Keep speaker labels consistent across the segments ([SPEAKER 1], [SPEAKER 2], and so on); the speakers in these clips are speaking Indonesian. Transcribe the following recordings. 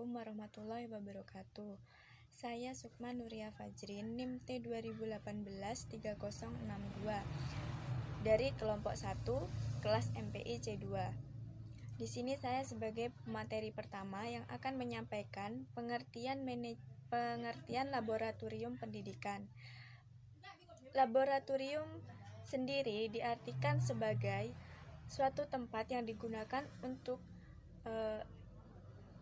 [SPEAKER 1] Assalamualaikum warahmatullahi wabarakatuh. Saya Sukma Nuria Fajrin, NIM T 2018-3062 dari kelompok 1, kelas MPI C2. Di sini saya sebagai pemateri pertama yang akan menyampaikan pengertian laboratorium pendidikan. Laboratorium sendiri diartikan sebagai suatu tempat yang digunakan untuk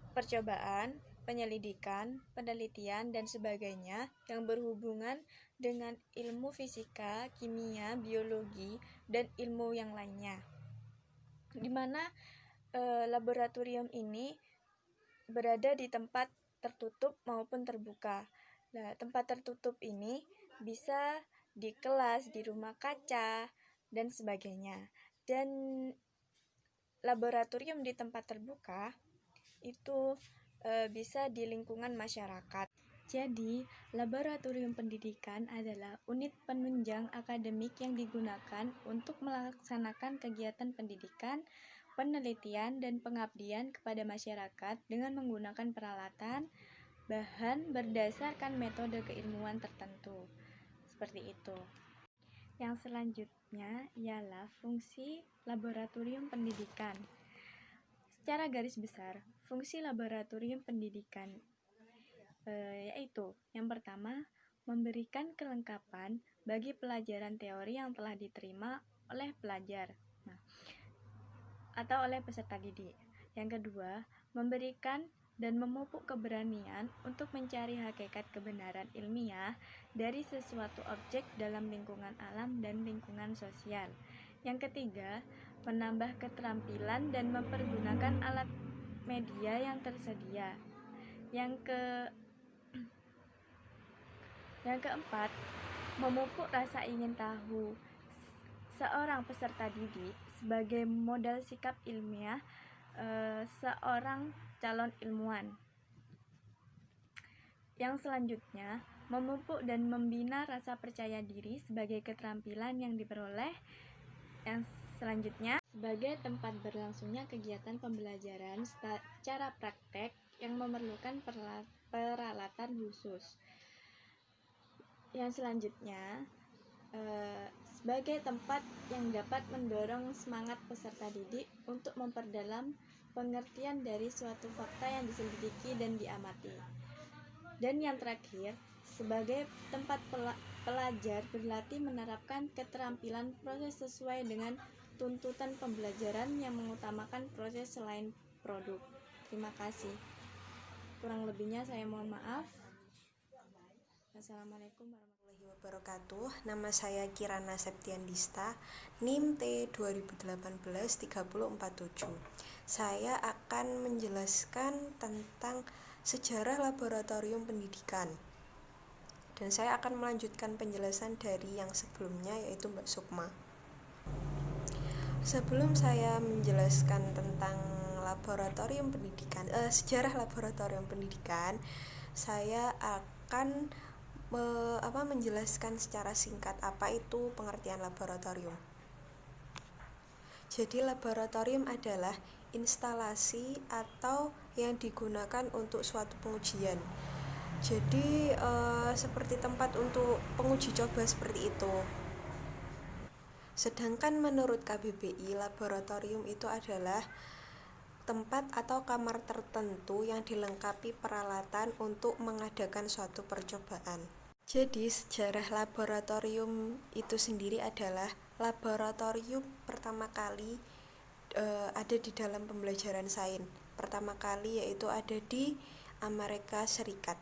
[SPEAKER 1] percobaan, penyelidikan, penelitian, dan sebagainya yang berhubungan dengan ilmu fisika, kimia, biologi, dan ilmu yang lainnya. Di mana laboratorium ini berada di tempat tertutup maupun terbuka. Nah, tempat tertutup ini bisa di kelas, di rumah kaca, dan sebagainya. Dan laboratorium di tempat terbuka itu bisa di lingkungan masyarakat. Jadi, laboratorium pendidikan adalah unit penunjang akademik yang digunakan untuk melaksanakan kegiatan pendidikan, penelitian, dan pengabdian kepada masyarakat dengan menggunakan peralatan, bahan berdasarkan metode keilmuan tertentu. Seperti itu. Yang selanjutnya ialah fungsi laboratorium pendidikan. Secara garis besar, fungsi laboratorium pendidikan yaitu yang pertama, memberikan kelengkapan bagi pelajaran teori yang telah diterima oleh pelajar atau oleh peserta didik. Yang kedua, memberikan dan memupuk keberanian untuk mencari hakikat kebenaran ilmiah dari sesuatu objek dalam lingkungan alam dan lingkungan sosial. Yang ketiga, menambah keterampilan dan mempergunakan alat media yang tersedia. Yang keempat, memupuk rasa ingin tahu seorang peserta didik sebagai modal sikap ilmiah seorang calon ilmuwan. Yang selanjutnya, memupuk dan membina rasa percaya diri sebagai keterampilan yang diperoleh. Yang selanjutnya, sebagai tempat berlangsungnya kegiatan pembelajaran secara praktek yang memerlukan peralatan khusus. Yang selanjutnya, sebagai tempat yang dapat mendorong semangat peserta didik untuk memperdalam pengertian dari suatu fakta yang diselidiki dan diamati. Dan yang terakhir, sebagai tempat pelajar berlatih menerapkan keterampilan proses sesuai dengan tuntutan pembelajaran yang mengutamakan proses selain produk. Terima kasih. Kurang lebihnya saya mohon maaf. Assalamualaikum warahmatullahi
[SPEAKER 2] wabarakatuh. Nama saya Kirana Septiandista, NIM T 2018-3047. Saya akan menjelaskan tentang sejarah laboratorium pendidikan. Dan saya akan melanjutkan penjelasan dari yang sebelumnya, yaitu Mbak Sukma. Sebelum saya menjelaskan tentang laboratorium pendidikan, sejarah laboratorium pendidikan, saya akan menjelaskan secara singkat apa itu pengertian laboratorium. Jadi laboratorium adalah instalasi atau yang digunakan untuk suatu pengujian. Jadi seperti tempat untuk penguji coba seperti itu. Sedangkan menurut KBBI, laboratorium itu adalah tempat atau kamar tertentu yang dilengkapi peralatan untuk mengadakan suatu percobaan. Jadi sejarah laboratorium itu sendiri adalah laboratorium pertama kali ada di dalam pembelajaran sains. Pertama kali yaitu ada di Amerika Serikat.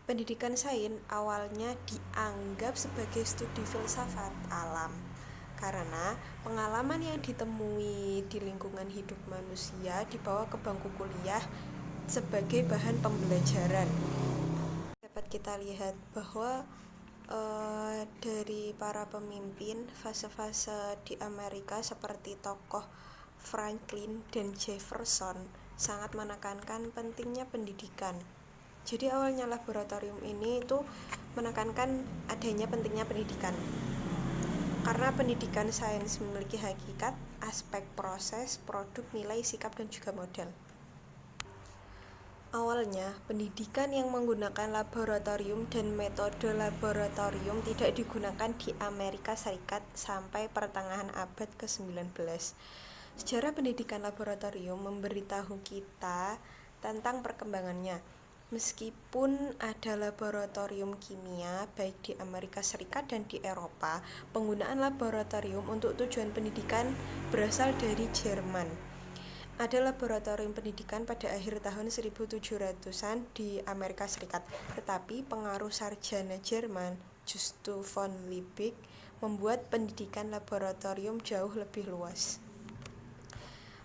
[SPEAKER 2] Pendidikan sains awalnya dianggap sebagai studi filsafat alam karena pengalaman yang ditemui di lingkungan hidup manusia dibawa ke bangku kuliah sebagai bahan pembelajaran. Dapat kita lihat bahwa dari para pemimpin fase-fase di Amerika seperti tokoh Franklin dan Jefferson sangat menekankan pentingnya pendidikan. Jadi awalnya laboratorium ini itu menekankan adanya pentingnya pendidikan. Karena pendidikan sains memiliki hakikat, aspek proses, produk, nilai, sikap, dan juga model. Awalnya, pendidikan yang menggunakan laboratorium dan metode laboratorium tidak digunakan di Amerika Serikat sampai pertengahan abad ke-19. Sejarah pendidikan laboratorium memberitahu kita tentang perkembangannya. Meskipun ada laboratorium kimia baik di Amerika Serikat dan di Eropa, penggunaan laboratorium untuk tujuan pendidikan berasal dari Jerman. Ada laboratorium pendidikan pada akhir tahun 1700-an di Amerika Serikat, tetapi pengaruh sarjana Jerman, Justus von Liebig, membuat pendidikan laboratorium jauh lebih luas.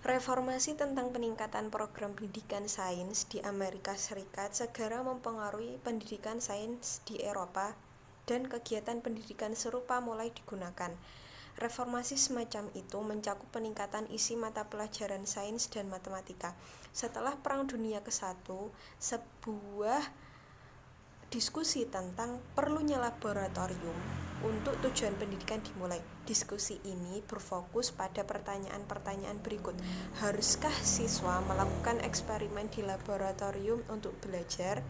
[SPEAKER 2] Reformasi tentang peningkatan program pendidikan sains di Amerika Serikat segera mempengaruhi pendidikan sains di Eropa dan kegiatan pendidikan serupa mulai digunakan. Reformasi semacam itu mencakup peningkatan isi mata pelajaran sains dan matematika. Setelah Perang Dunia ke-1, sebuah diskusi tentang perlunya laboratorium untuk tujuan pendidikan dimulai. Diskusi ini berfokus pada pertanyaan-pertanyaan berikut. Haruskah siswa melakukan eksperimen di laboratorium untuk belajar?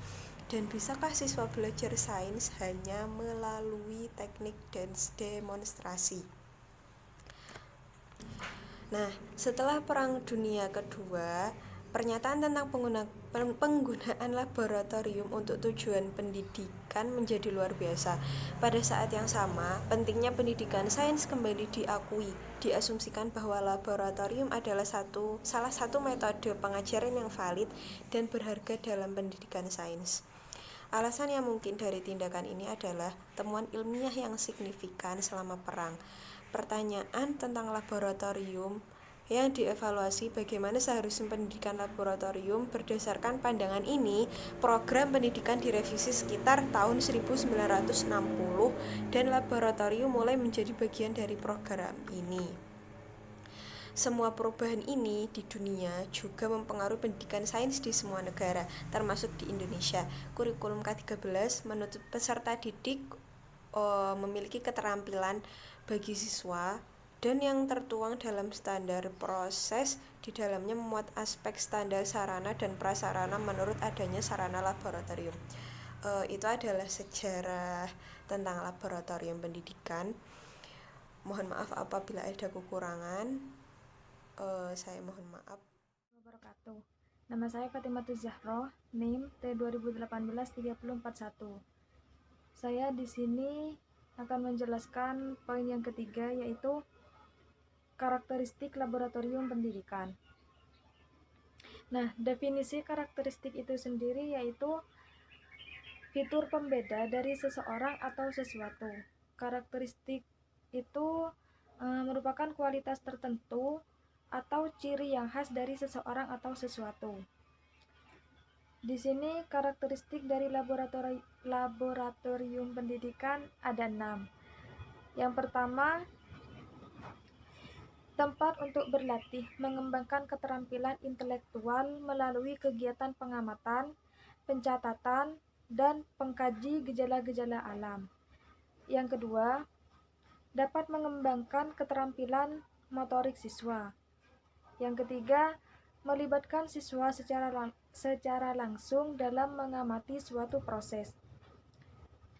[SPEAKER 2] Dan bisakah siswa belajar sains hanya melalui teknik dan demonstrasi? Nah, setelah Perang Dunia Kedua, pernyataan tentang penggunaan laboratorium untuk tujuan pendidikan menjadi luar biasa. Pada saat yang sama, pentingnya pendidikan sains kembali diakui. Diasumsikan bahwa laboratorium adalah salah satu metode pengajaran yang valid dan berharga dalam pendidikan sains. Alasan yang mungkin dari tindakan ini adalah temuan ilmiah yang signifikan selama perang. Pertanyaan tentang laboratorium yang dievaluasi bagaimana seharusnya pendidikan laboratorium. Berdasarkan pandangan ini, program pendidikan direvisi sekitar tahun 1960 dan laboratorium mulai menjadi bagian dari program ini. Semua perubahan ini di dunia juga mempengaruhi pendidikan sains di semua negara, termasuk di Indonesia. Kurikulum K13 menuntut peserta didik memiliki keterampilan bagi siswa dan yang tertuang dalam standar proses di dalamnya memuat aspek standar sarana dan prasarana menurut adanya sarana laboratorium. Itu adalah sejarah tentang laboratorium pendidikan. Mohon maaf apabila ada kekurangan. Saya mohon maaf.
[SPEAKER 1] Wabarakatuh. Nama saya Fatimah Zahroh, NIM T2018-3041. Saya di sini akan menjelaskan poin yang ketiga, yaitu karakteristik laboratorium pendidikan. Nah, definisi karakteristik itu sendiri yaitu fitur pembeda dari seseorang atau sesuatu. Karakteristik itu merupakan kualitas tertentu atau ciri yang khas dari seseorang atau sesuatu. Di sini karakteristik dari laboratorium pendidikan ada 6. Yang pertama, tempat untuk berlatih, mengembangkan keterampilan intelektual melalui kegiatan pengamatan, pencatatan, dan pengkaji gejala-gejala alam. Yang kedua, dapat mengembangkan keterampilan motorik siswa. Yang ketiga, melibatkan siswa secara langsung dalam mengamati suatu proses.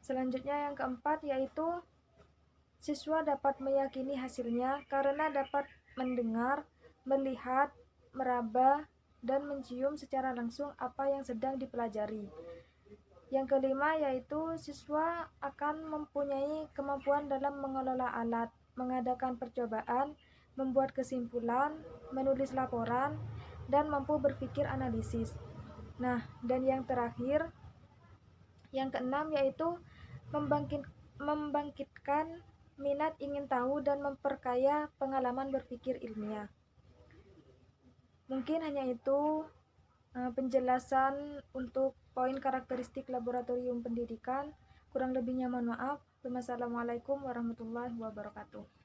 [SPEAKER 1] Selanjutnya yang keempat yaitu siswa dapat meyakini hasilnya karena dapat mendengar, melihat, meraba, dan mencium secara langsung apa yang sedang dipelajari. Yang kelima yaitu siswa akan mempunyai kemampuan dalam mengelola alat, mengadakan percobaan, membuat kesimpulan, menulis laporan, dan mampu berpikir analisis. Nah, dan yang terakhir, yang keenam yaitu membangkitkan minat ingin tahu dan memperkaya pengalaman berpikir ilmiah. Mungkin hanya itu penjelasan untuk poin karakteristik laboratorium pendidikan. Kurang lebihnya mohon maaf. Wassalamualaikum warahmatullahi wabarakatuh.